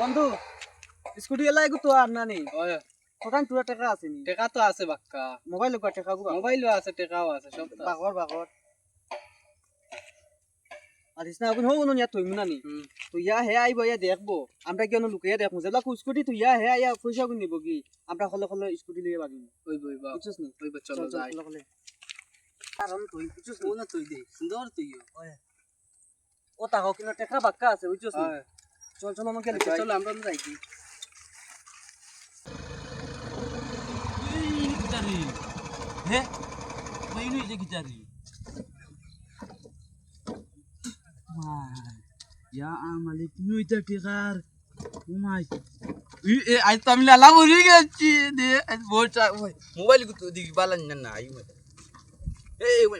বন্ধু স্কুটি এলাই তো আর নানি ওই কোথায় তোর টাকা আছে নি টেকা তো আছে বাক্কা মোবাইল কো টাকা গো মোবাইলও আছে টেকাও আছে সব তো আছে। বাগর আর ইসনা এখন হও না তুই মুনানি তুই ইয়া হে আইব ইয়া দেখবো আমরা কেন লুকিয়ে দেখবো যেলা স্কুটি তুই ইয়া হে আইয়া পয়সা গুন নিব কি আমরা হলে হলে স্কুটি লিয়ে বাগিম ওই বই বা বুঝছস নি ওই বা চলো যাই কারণ তুই বুঝছস ও না তুই দে সুন্দর তুই ও টাকা কিনা টাকা বাক্কা আছে বুঝছস নি চল চল আমাকে চলো আমরা যাই কি হে কইনি যে গিটারি ya amalik nuy ta tikar umay ay tamla la buri gachi de bocha mobile ko di balan na ay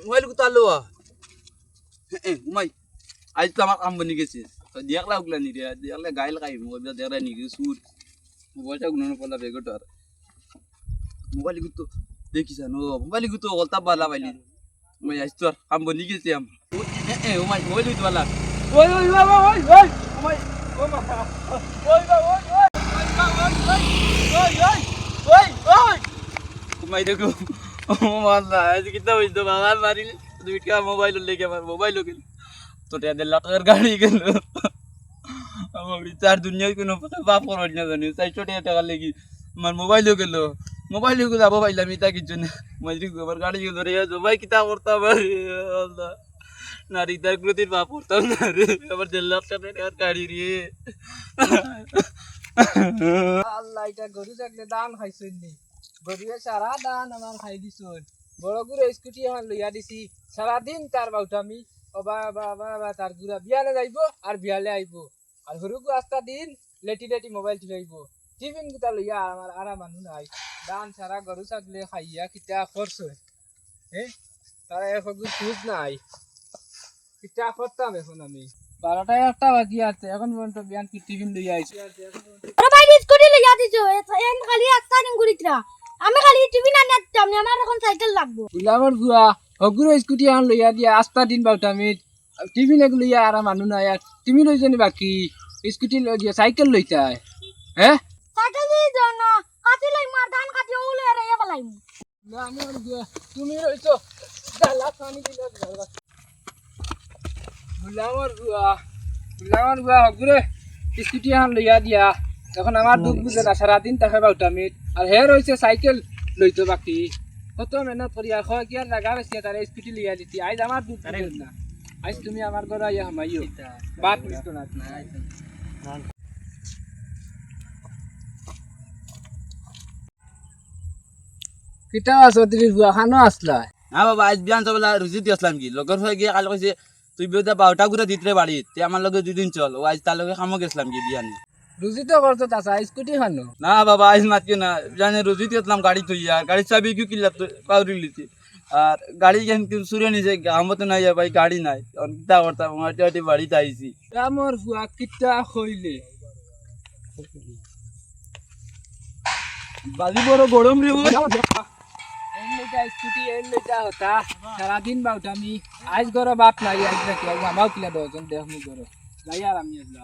mobile ko talo umay ay tamak ambani gesi to diak la ugla ni diak la gail kai mobile dera ni sur bocha gunon pala begotar mobile ko to dekisa no mobile ko to golta bala baili umay astor ambani gesi am umay mobile ko bala Oi, oi, oi, oi, oi, oi, oi, oi, देखो मारना ऐसे कितना बज दो बाहर मारी तो क्या मोबाइल लेके मार मोबाइल हो गया तो टे दे लटर गाड़ी के लो अब अभी चार दुनिया को न पता बाप को रोजना जाने सही छोटे टका लेगी मार मोबाइल हो गया मोबाइल हो गया मोबाइल अमिता की जन मजरी गोबर गाड़ी के दो रे जो भाई कितना करता भाई अल्लाह नारी दर ग्रोतिर बाप करता ना रे আবার দেড় লাখ টাকা আর গাড়ি রে আল্লাহ এটা গরু থাকলে দান খাইছুন নি গরুয়ে সারা দান আমার খাই দিছুন বড় গুড়ে স্কুটি আমার লইয়া দিছি সারা দিন তার বাউটামি ওবা বাবা তার গুড়া বিয়ালে যাইবো আর বিয়ালে আইবো আর হরুকু আস্তা দিন লেটি মোবাইল চলাইবো টিফিন গুতা লইয়া আমার আরা মানু নাই দান সারা গরু থাকলে খাইয়া কিটা খরচ হে তারা এখন খুঁজ নাই কিটা করতাম এখন আমি 12টা 1টা বাকি আছে এখন পর্যন্ত বিয়ান কি টিফিন লইয়া আইছি আরে ভাই স্কুটি লইয়া দিছো এন খালি একটা দিন ঘুরিতরা আমি খালি টিফিন আনি দিতাম না আমার এখন সাইকেল লাগবো বুলাবর গুয়া হগুর স্কুটি আন লইয়া দিয়া আস্তা দিন বাউটামি টিফিন এক লইয়া আর মানু নাই আর তুমি লইছনি বাকি স্কুটি লই দিয়া সাইকেল লইতাই হ্যাঁ সাইকেল দি দাও না কাটি লই মার ধান কাটি ওলে রে এ বলাইম না আমি আর গুয়া তুমি রইছো ডালা পানি দিলা বুলাবর গুয়া হগুরে স্কুটি আন লইয়া দিয়া এখন আমার দুঃখ বুঝে না সারাদিন তাকে বাউটামি আর হে রইছে সাইকেল লইতো বাকি কত মেহনত করি আর হয় কি আর লাগা বেশি তার স্কুটি লইয়া দিতি আজ আমার দুঃখ বুঝে না আজ তুমি আমার ঘরে আইয়া হামাইও বাত মিস তো না কিটা আছো তুমি বুয়া খানো আসলা না বাবা আজ বিয়ান চবলা রুজি দি আসলাম কি লগর হয়ে গিয়ে কাল কইছে তুই বিয়েটা 12টা ঘুরে দিতে বাড়ি তে আমার লগে দুদিন চল ও আজ তার লগে খামো গেছিলাম কি বিয়ান রুজি তো করতো তাছা স্কুটি খানো না বাবা আজ মাতিও না জানে রুজি দিয়েছিলাম গাড়ি তুইয়া গাড়ি চাবি কি কিলা পাউরি লিছি আর গাড়ি কেন সুরে নিছে আমত নাই ভাই গাড়ি নাই কিতা করতাম মাটি বাড়িতে আইছি আমার বুয়া কিটা কইলে বাজি বড় গরম রে এনলেটা স্কুটি এনলেটা হতা সারাদিন বাউটামি আজ গরো বাপ নাই আজ নাকি আমাও কিলা দজন দেখ মু গরো যাই আর আমি আসলা